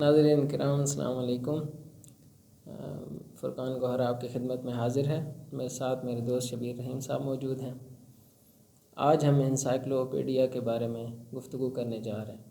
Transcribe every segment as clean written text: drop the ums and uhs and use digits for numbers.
ناظرین کرام السلام علیکم۔ فرقان گوہر آپ کی خدمت میں حاضر ہے۔ میرے ساتھ میرے دوست شبیر رحیم صاحب موجود ہیں۔ آج ہم انسائکلوپیڈیا کے بارے میں گفتگو کرنے جا رہے ہیں۔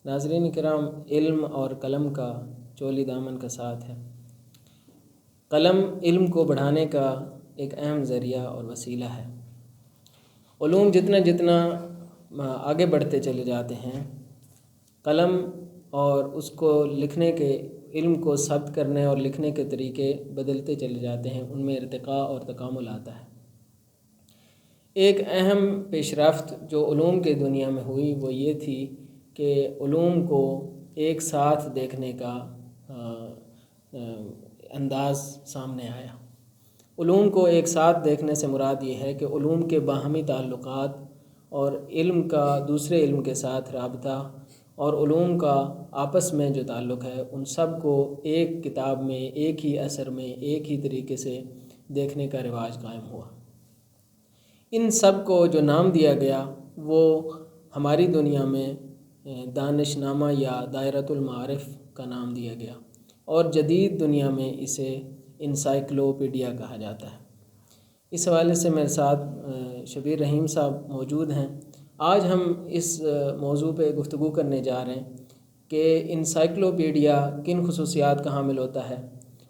ناظرین کرام، علم اور قلم کا چولی دامن کا ساتھ ہے۔ قلم علم کو بڑھانے کا ایک اہم ذریعہ اور وسیلہ ہے۔ علوم جتنا آگے بڑھتے چلے جاتے ہیں، قلم اور اس کو لکھنے کے علم کو ثبت کرنے اور لکھنے کے طریقے بدلتے چلے جاتے ہیں، ان میں ارتقاء اور تکامل آتا ہے۔ ایک اہم پیش رفت جو علوم کے دنیا میں ہوئی وہ یہ تھی کہ علوم کو ایک ساتھ دیکھنے کا انداز سامنے آیا۔ علوم کو ایک ساتھ دیکھنے سے مراد یہ ہے کہ علوم کے باہمی تعلقات اور علم کا دوسرے علم کے ساتھ رابطہ اور علوم کا آپس میں جو تعلق ہے، ان سب کو ایک کتاب میں، ایک ہی اثر میں، ایک ہی طریقے سے دیکھنے کا رواج قائم ہوا۔ ان سب کو جو نام دیا گیا وہ ہماری دنیا میں دانش نامہ یا دائرۃ المعارف کا نام دیا گیا، اور جدید دنیا میں اسے انسائکلوپیڈیا کہا جاتا ہے۔ اس حوالے سے میرے ساتھ شبیر رحیم صاحب موجود ہیں۔ آج ہم اس موضوع پہ گفتگو کرنے جا رہے ہیں کہ انسائکلوپیڈیا کن خصوصیات کا حامل ہوتا ہے۔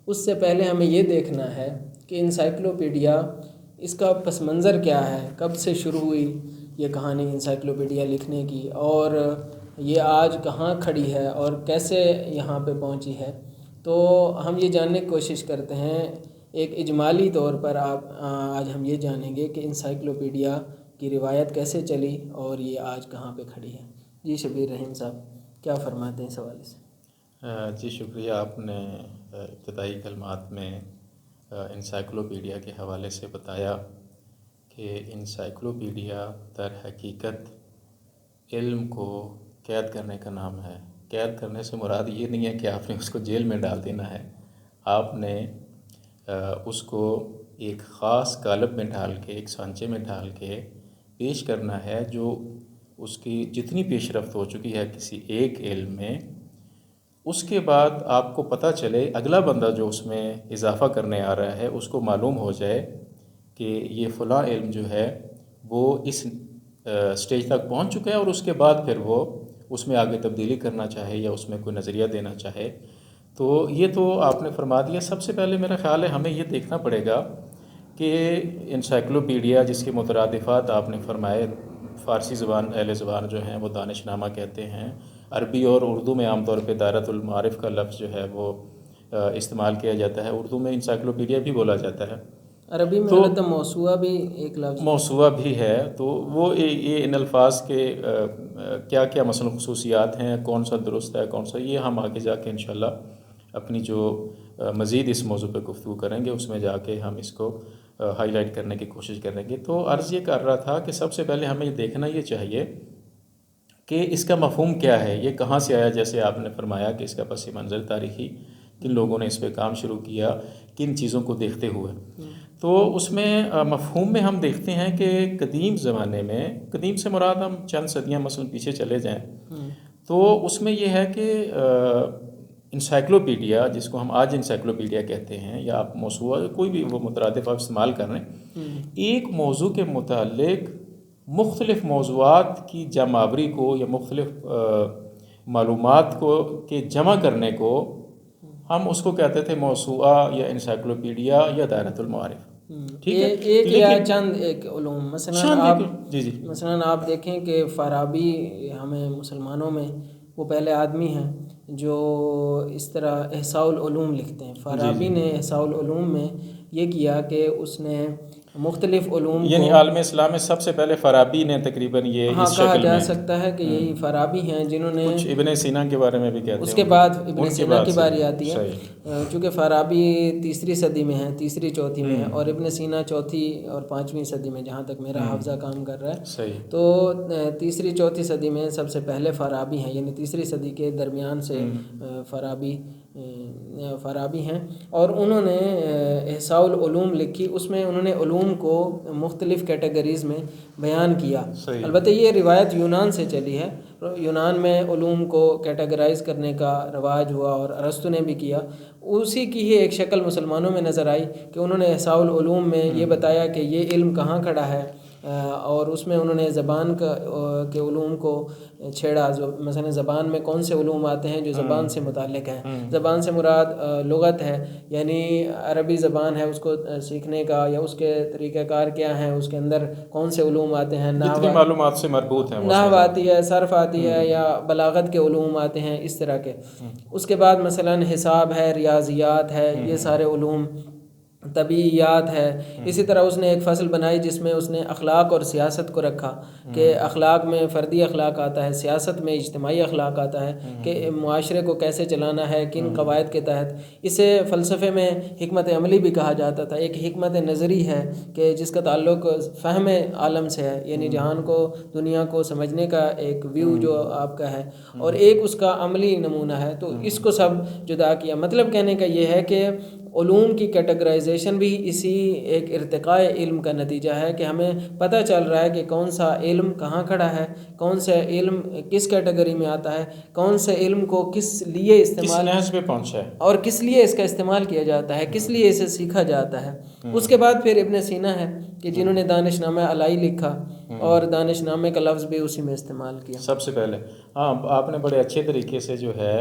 اس سے پہلے ہمیں یہ دیکھنا ہے کہ انسائکلوپیڈیا اس کا پس منظر کیا ہے، کب سے شروع ہوئی یہ کہانی انسائکلوپیڈیا لکھنے کی، اور یہ آج کہاں کھڑی ہے اور کیسے یہاں پہ پہنچی ہے۔ تو ہم یہ جاننے کی کوشش کرتے ہیں، ایک اجمالی طور پر آج ہم یہ جانیں گے کہ انسائکلوپیڈیا کی روایت کیسے چلی اور یہ آج کہاں پہ کھڑی ہے۔ جی شبیر رحیم صاحب، کیا فرماتے ہیں اس حوالے سے؟ جی شکریہ، آپ نے ابتدائی کلمات میں انسائکلوپیڈیا کے حوالے سے بتایا کہ انسائکلوپیڈیا در حقیقت علم کو قید کرنے کا نام ہے۔ قید کرنے سے مراد یہ نہیں ہے کہ آپ نے اس کو جیل میں ڈال دینا ہے، آپ نے اس کو ایک خاص قالب میں ڈال کے، ایک سانچے میں ڈال کے پیش کرنا ہے، جو اس کی جتنی پیش رفت ہو چکی ہے کسی ایک علم میں، اس کے بعد آپ کو پتہ چلے، اگلا بندہ جو اس میں اضافہ کرنے آ رہا ہے اس کو معلوم ہو جائے کہ یہ فلاں علم جو ہے وہ اس سٹیج تک پہنچ چکا ہے، اور اس کے بعد پھر وہ اس میں آگے تبدیلی کرنا چاہے یا اس میں کوئی نظریہ دینا چاہے۔ تو یہ تو آپ نے فرما دیا۔ سب سے پہلے میرا خیال ہے ہمیں یہ دیکھنا پڑے گا کہ انسائکلوپیڈیا جس کے مترادفات آپ نے فرمائے، فارسی زبان اہل زبان جو ہیں وہ دانش نامہ کہتے ہیں، عربی اور اردو میں عام طور پہ دائرۃ المعارف کا لفظ جو ہے وہ استعمال کیا جاتا ہے، اردو میں انسائکلوپیڈیا بھی بولا جاتا ہے، عربی میں البتہ موسوعہ بھی ایک لفظ موسوعہ بھی ہے۔ تو وہ یہ ان الفاظ کے کیا کیا مثلا خصوصیات ہیں، کون سا درست ہے کون سا، یہ ہم آگے جا کے انشاءاللہ اپنی جو مزید اس موضوع پہ گفتگو کریں گے اس میں جا کے ہم اس کو ہائی لائٹ کرنے کی کوشش کریں گے۔ تو عرض یہ کر رہا تھا کہ سب سے پہلے ہمیں یہ دیکھنا یہ چاہیے کہ اس کا مفہوم کیا ہے، یہ کہاں سے آیا، جیسے آپ نے فرمایا کہ اس کا پس منظر تاریخی، کن لوگوں نے اس پہ کام شروع کیا، کن چیزوں کو دیکھتے ہوئے۔ تو اس میں مفہوم میں ہم دیکھتے ہیں کہ قدیم زمانے میں، قدیم سے مراد ہم چند صدیاں مثلا پیچھے چلے جائیں، تو اس میں یہ ہے کہ انسائکلوپیڈیا جس کو ہم آج انسائکلوپیڈیا کہتے ہیں، یا آپ موسوعہ کوئی بھی وہ مترادف آپ استعمال کر رہے ہیں، ایک موضوع کے متعلق مختلف موضوعات کی جمع آوری کو یا مختلف معلومات کو کے جمع کرنے کو ہم اس کو کہتے تھے موسوعہ یا انسائکلوپیڈیا یا دائرۃ المعارف۔ ٹھیک ہے، ایک یا چند ایک علوم، مثلا آپ دیکھیں کہ فارابی ہمیں مسلمانوں میں وہ پہلے آدمی ہیں جو اس طرح احصاء العلوم لکھتے ہیں۔ فارابی نے احصاء العلوم میں یہ کیا کہ اس نے مختلف علوم یعنی عالم اسلام میں سب سے پہلے فارابی نے تقریباً یہ اس شکل میں، کہا جا سکتا ہے کہ یہی فارابی ہیں جنہوں نے، کچھ ابن سینا کے بارے میں بھی کہتے ہیں، اس کے بعد ابن سینا کی باری آتی ہے، چونکہ فارابی تیسری صدی میں ہیں، تیسری چوتھی میں ہے، اور ابن سینا چوتھی اور پانچویں صدی میں، جہاں تک میرا حافظہ کام کر رہا ہے۔ تو تیسری چوتھی صدی میں سب سے پہلے فارابی ہیں، یعنی تیسری صدی کے درمیان سے فارابی ہیں، اور انہوں نے احصاء العلوم لکھی۔ اس میں انہوں نے علوم کو مختلف کیٹیگریز میں بیان کیا۔ البتہ یہ روایت یونان سے چلی ہے، یونان میں علوم کو کیٹیگرائز کرنے کا رواج ہوا اور ارسطو نے بھی کیا، اسی کی ہی ایک شکل مسلمانوں میں نظر آئی کہ انہوں نے احصاء العلوم میں یہ بتایا کہ یہ علم کہاں کھڑا ہے، اور اس میں انہوں نے زبان کے علوم کو چھیڑا، مثلا زبان میں کون سے علوم آتے ہیں جو زبان سے متعلق ہیں، زبان سے مراد لغت ہے، یعنی عربی زبان ہے اس کو سیکھنے کا یا اس کے طریقہ کار کیا ہیں، اس کے اندر کون سے علوم آتے ہیں، جتنی معلومات سے مربوط ہیں، نحو آتی ہے، صرف آتی ہے، یا بلاغت کے علوم آتے ہیں، اس طرح کے۔ اس کے بعد مثلا حساب ہے، ریاضیات ہے، یہ سارے علوم، طبیعیات ہے۔ اسی طرح اس نے ایک فصل بنائی جس میں اس نے اخلاق اور سیاست کو رکھا کہ اخلاق میں فردی اخلاق آتا ہے، سیاست میں اجتماعی اخلاق آتا ہے کہ معاشرے کو کیسے چلانا ہے، کن قواعد کے تحت۔ اسے فلسفے میں حکمت عملی بھی کہا جاتا تھا۔ ایک حکمت نظری ہے کہ جس کا تعلق فہم عالم سے ہے، یعنی جہان کو، دنیا کو سمجھنے کا ایک ویو جو آپ کا ہے، اور ایک اس کا عملی نمونہ ہے۔ تو اس کو سب جدا کیا۔ مطلب کہنے کا یہ ہے کہ علوم کی کیٹیگرائزیشن بھی اسی ایک ارتقاء علم کا نتیجہ ہے کہ ہمیں پتہ چل رہا ہے کہ کون سا علم کہاں کھڑا ہے، کون سا علم کس کیٹیگری میں آتا ہے، کون سے علم کو کس لیے استعمال، کس نہج پہ پہنچا ہے، اور کس لیے اس کا استعمال کیا جاتا ہے، کس لیے اسے سیکھا جاتا ہے۔ اس کے بعد پھر ابن سینا ہے کہ جنہوں نے دانش نامہ علائی لکھا، اور دانش نامے کا لفظ بھی اسی میں استعمال کیا سب سے پہلے۔ ہاں، آپ نے بڑے اچھے طریقے سے جو ہے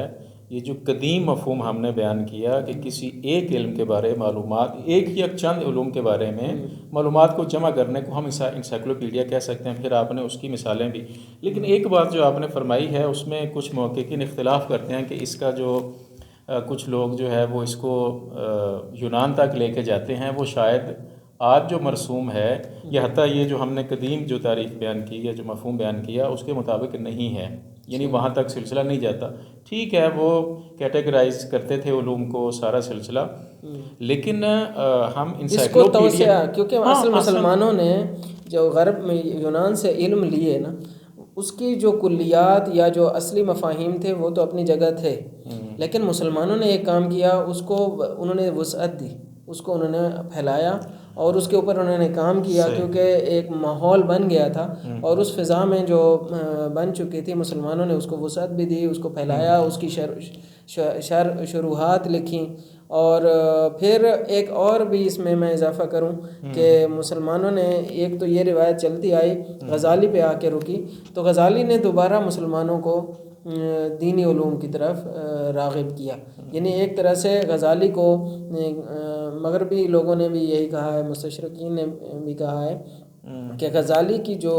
یہ جو قدیم مفہوم ہم نے بیان کیا کہ کسی ایک علم کے بارے معلومات، ایک یا چند علوم کے بارے میں معلومات کو جمع کرنے کو ہم انسائکلوپیڈیا کہہ سکتے ہیں۔ پھر آپ نے اس کی مثالیں بھی، لیکن ایک بات جو آپ نے فرمائی ہے اس میں کچھ محققین اختلاف کرتے ہیں کہ اس کا جو کچھ لوگ جو ہے وہ اس کو یونان تک لے کے جاتے ہیں، وہ شاید آج جو مرسوم ہے یا حتیٰ یہ جو ہم نے قدیم جو تاریخ بیان کی یا جو مفہوم بیان کیا اس کے مطابق نہیں ہے، یعنی وہاں تک سلسلہ نہیں جاتا۔ ٹھیک ہے، وہ کیٹیگرائز کرتے تھے علوم کو، سارا سلسلہ، لیکن ہم انسائکلوپیڈیا، کیونکہ اصل مسلمانوں نے جو غرب میں یونان سے علم لیے نا، اس کی جو کلیات یا جو اصلی مفاہیم تھے وہ تو اپنی جگہ تھے، لیکن مسلمانوں نے ایک کام کیا، اس کو انہوں نے وسعت دی، اس کو انہوں نے پھیلایا اور اس کے اوپر انہوں نے کام کیا، کیونکہ ایک ماحول بن گیا تھا اور اس فضا میں جو بن چکی تھی، مسلمانوں نے اس کو وسعت بھی دی، اس کو پھیلایا، اس کی شروحات لکھیں۔ اور پھر ایک اور بھی اس میں اضافہ کروں کہ مسلمانوں نے، ایک تو یہ روایت چلتی آئی، غزالی پہ آ کے رکی، تو غزالی نے دوبارہ مسلمانوں کو دینی علوم کی طرف راغب کیا۔ یعنی ایک طرح سے غزالی کو مغربی لوگوں نے بھی یہی کہا ہے، مستشرقین نے بھی کہا ہے کہ غزالی کی جو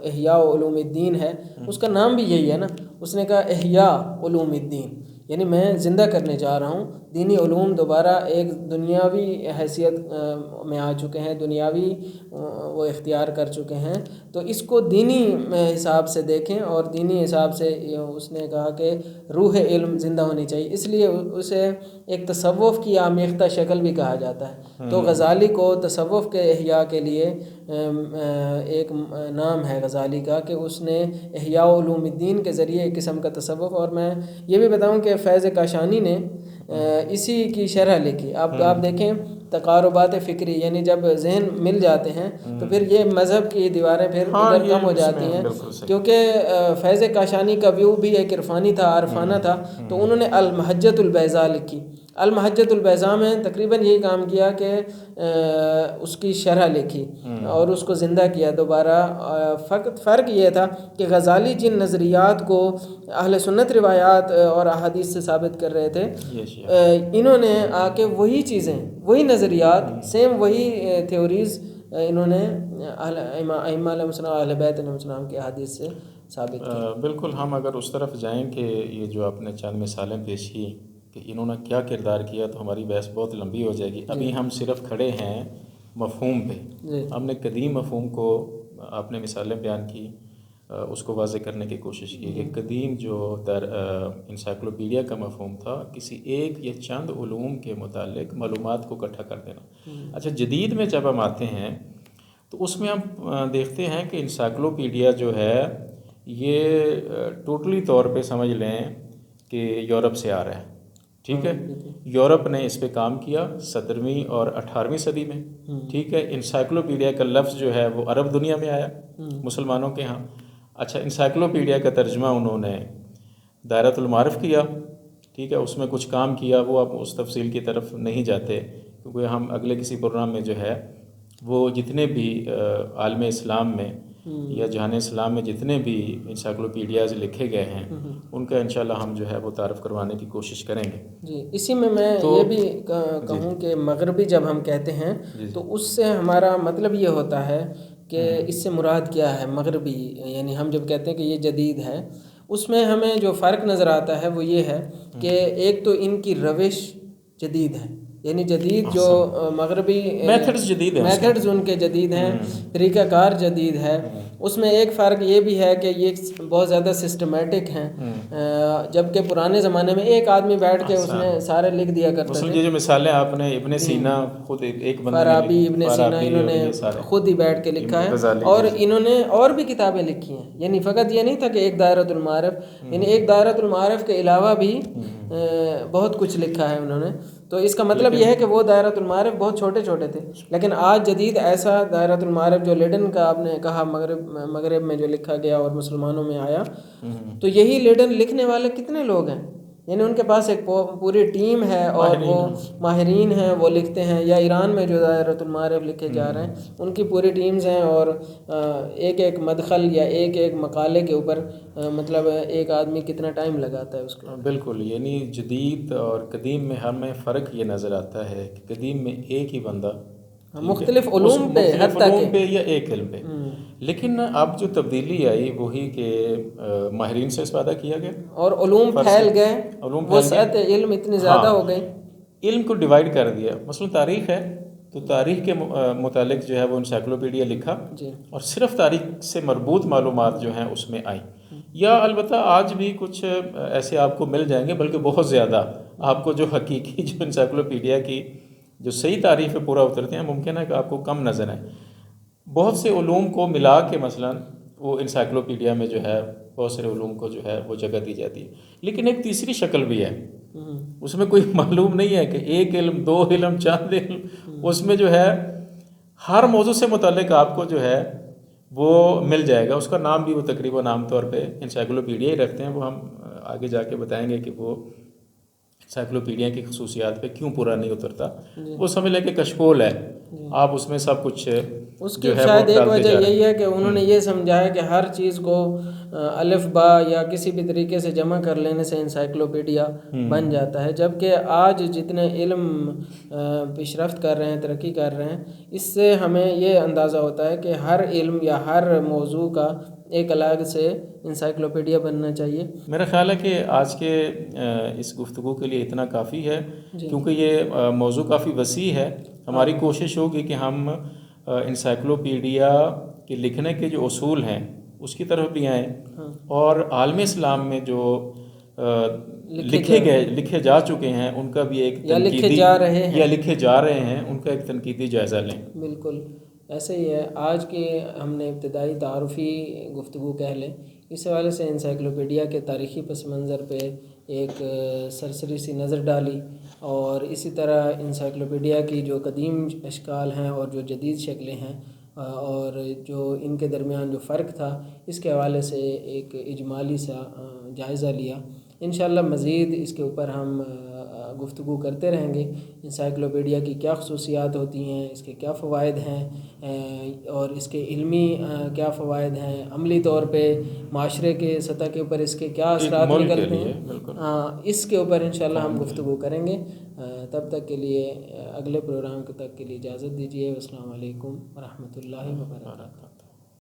احیاء علوم الدین ہے، اس کا نام بھی یہی ہے نا، اس نے کہا احیاء علوم الدین، یعنی میں زندہ کرنے جا رہا ہوں دینی علوم، دوبارہ ایک دنیاوی حیثیت میں آ چکے ہیں، دنیاوی وہ اختیار کر چکے ہیں، تو اس کو دینی حساب سے دیکھیں، اور دینی حساب سے اس نے کہا کہ روح علم زندہ ہونی چاہیے، اس لیے اسے ایک تصوف کی آمیختہ شکل بھی کہا جاتا ہے۔ تو غزالی کو تصوف کے احیاء کے لیے ایک نام ہے غزالی کا کہ اس نے احیاء علوم الدین کے ذریعے ایک قسم کا تصوف، اور میں یہ بھی بتاؤں کہ فیض کاشانی نے اسی کی شرح لکھی۔ آپ دیکھیں تقاربات فکری، یعنی جب ذہن مل جاتے ہیں تو پھر یہ مذہب کی دیواریں پھر ادھر کم ہو جاتی ہیں، کیونکہ فیض کاشانی کا ویو بھی ایک عرفانی تھا، عارفانہ تھا، تو انہوں نے المحجۃ البیضاء لکھی۔ المحجۃ البیضاء میں تقریباً یہی کام کیا کہ اس کی شرح لکھی اور اس کو زندہ کیا دوبارہ۔ فقط فرق یہ تھا کہ غزالی جن نظریات کو اہل سنت روایات اور احادیث سے ثابت کر رہے تھے، انہوں نے آ کے وہی چیزیں، وہی نظریات، سیم وہی تھیوریز انہوں نے ائمہ علیہ السلام، اہل بیت علیہ السلام کی احادیث سے ثابت کی۔ بالکل، ہم اگر اس طرف جائیں کہ یہ جو آپ نے چند مثالیں پیش کی کہ انہوں نے کیا کردار کیا، تو ہماری بحث بہت لمبی ہو جائے گی۔ ابھی ہم صرف کھڑے ہیں مفہوم پہ، ہم نے قدیم مفہوم کو، آپ نے مثالیں بیان کی، اس کو واضح کرنے کی کوشش کی کہ قدیم جو انسائکلوپیڈیا کا مفہوم تھا، کسی ایک یا چند علوم کے متعلق معلومات کو اکٹھا کر دینا۔ اچھا، جدید میں جب ہم آتے ہیں تو اس میں ہم دیکھتے ہیں کہ انسائکلوپیڈیا جو ہے یہ ٹوٹلی طور پہ سمجھ لیں کہ یورپ سے آ رہا ہے، ٹھیک ہے؟ یورپ نے اس پہ کام کیا 17ویں اور 18ویں صدی میں، ٹھیک ہے؟ انسائکلوپیڈیا کا لفظ جو ہے وہ عرب دنیا میں آیا، مسلمانوں کے ہاں، اچھا، انسائکلوپیڈیا کا ترجمہ انہوں نے دائرۃ المعارف کیا، ٹھیک ہے، اس میں کچھ کام کیا، وہ اب اس تفصیل کی طرف نہیں جاتے کیونکہ ہم اگلے کسی پروگرام میں جو ہے وہ جتنے بھی عالم اسلام میں یا جہان اسلام میں جتنے بھی انسائکلوپیڈیاز لکھے گئے ہیں ان کا انشاءاللہ ہم جو ہے وہ تعارف کروانے کی کوشش کریں گے۔ جی، اسی میں یہ بھی کہوں کہ مغربی جب ہم کہتے ہیں تو اس سے ہمارا مطلب یہ ہوتا ہے کہ اس سے مراد کیا ہے مغربی، یعنی ہم جب کہتے ہیں کہ یہ جدید ہے، اس میں ہمیں جو فرق نظر آتا ہے وہ یہ ہے کہ ایک تو ان کی روش جدید ہے، یعنی جدید جو مغربی میتھڈز جدید ہیں، میتھڈز ان کے جدید ہیں، طریقہ کار جدید ہے۔ اس میں ایک فرق یہ بھی ہے کہ یہ بہت زیادہ سسٹمیٹک ہیں، جبکہ پرانے زمانے میں ایک آدمی بیٹھ کے اس میں سارے لکھ دیا کرتا تھا۔ یہ جو مثالیں آپ نے ابن سینا خود ایک بندے فارابی، ابن سینا، انہوں نے خود ہی بیٹھ کے لکھا ہے، اور انہوں نے اور بھی کتابیں لکھی ہیں، یعنی فقط یہ نہیں تھا کہ ایک دائرۃ المعارف، یعنی ایک دائرۃ المعارف کے علاوہ بھی بہت کچھ لکھا ہے انہوں نے۔ تو اس کا مطلب یہ ہے کہ وہ دائرۃ المعارف بہت چھوٹے چھوٹے تھے، لیکن آج جدید ایسا دائرۃ المعارف جو لیڈن کا آپ نے کہا مغرب میں جو لکھا گیا اور مسلمانوں میں آیا، تو یہی لیڈن لکھنے والے کتنے لوگ ہیں، یعنی ان کے پاس ایک پوری ٹیم ہے اور وہ ماہرین ہیں، وہ لکھتے ہیں، یا ایران میں جو دائرۃ المعارف لکھے جا رہے ہیں ان کی پوری ٹیمز ہیں، اور ایک ایک مدخل یا ایک ایک مقالے کے اوپر مطلب ایک آدمی کتنا ٹائم لگاتا ہے اس کو۔ بالکل، یعنی جدید اور قدیم میں ہمیں فرق یہ نظر آتا ہے کہ قدیم میں ایک ہی بندہ مختلف علوم پہ یا ایک علم پہ، لیکن اب جو تبدیلی آئی وہی کہ ماہرین سے استفادہ کیا گیا اور علوم پھیل گئے، وسعت علم اتنی زیادہ ہو گئی، علم کو ڈیوائیڈ کر دیا۔ مثلا تاریخ ہے تو تاریخ کے متعلق جو ہے وہ انسائکلوپیڈیا لکھا، اور صرف تاریخ سے مربوط معلومات جو ہیں اس میں آئیں، یا البتہ آج بھی کچھ ایسے آپ کو مل جائیں گے، بلکہ بہت زیادہ آپ کو جو حقیقی جو انسائکلوپیڈیا کی جو صحیح تعریف پورا اترتے ہیں، ممکن ہے کہ آپ کو کم نظر آئیں۔ بہت سے علوم کو ملا کے مثلا وہ انسائکلوپیڈیا میں جو ہے بہت سارے علوم کو جو ہے وہ جگہ دی جاتی ہے، لیکن ایک تیسری شکل بھی ہے، اس میں کوئی معلوم نہیں ہے کہ ایک علم، دو علم، چند علم، اس میں جو ہے ہر موضوع سے متعلق آپ کو جو ہے وہ مل جائے گا۔ اس کا نام بھی وہ تقریباً عام طور پہ انسائکلوپیڈیا ہی رکھتے ہیں، وہ ہم آگے جا کے بتائیں گے کہ وہ انسائکلوپیڈیا کی خصوصیات پہ کیوں پورا نہیں اترتا۔ وہ سمجھ لیں کہ کشکول ہے، آپ اس میں سب کچھ اس کی شاید ایک وجہ یہی ہے کہ انہوں نے یہ سمجھا ہے کہ ہر چیز کو الف با یا کسی بھی طریقے سے جمع کر لینے سے انسائکلوپیڈیا بن جاتا ہے، جبکہ آج جتنے علم پیش رفت کر رہے ہیں، ترقی کر رہے ہیں، اس سے ہمیں یہ اندازہ ہوتا ہے کہ ہر علم یا ہر موضوع کا ایک الگ سے انسائکلوپیڈیا بننا چاہیے۔ میرا خیال ہے کہ آج کے اس گفتگو کے لیے اتنا کافی ہے، کیونکہ یہ موضوع کافی وسیع ہے۔ ہماری کوشش ہوگی کہ ہم انسائکلوپیڈیا کے لکھنے کے جو اصول ہیں اس کی طرف بھی آئیں، اور عالم اسلام میں جو لکھے جا چکے ہیں ان کا بھی ایک یا لکھے جا رہے ہیں ان کا ایک تنقیدی جائزہ لیں۔ بالکل ایسے ہی ہے۔ آج کی ہم نے ابتدائی تعارفی گفتگو کہہ لیں، اس حوالے سے انسائکلوپیڈیا کے تاریخی پس منظر پہ ایک سرسری سی نظر ڈالی، اور اسی طرح انسائکلوپیڈیا کی جو قدیم اشکال ہیں اور جو جدید شکلیں ہیں اور جو ان کے درمیان جو فرق تھا، اس کے حوالے سے ایک اجمالی سا جائزہ لیا۔ انشاءاللہ مزید اس کے اوپر ہم گفتگو کرتے رہیں گے، انسائکلوپیڈیا کی کیا خصوصیات ہوتی ہیں، اس کے کیا فوائد ہیں، اور اس کے علمی کیا فوائد ہیں، عملی طور پہ معاشرے کے سطح کے اوپر اس کے کیا اثرات نکلتے ہیں، اس کے اوپر انشاءاللہ ہم گفتگو کریں گے۔ تب تک کے لیے اگلے پروگرام تک کے لیے اجازت دیجیے۔ السلام علیکم ورحمۃ اللہ وبرکاتہ۔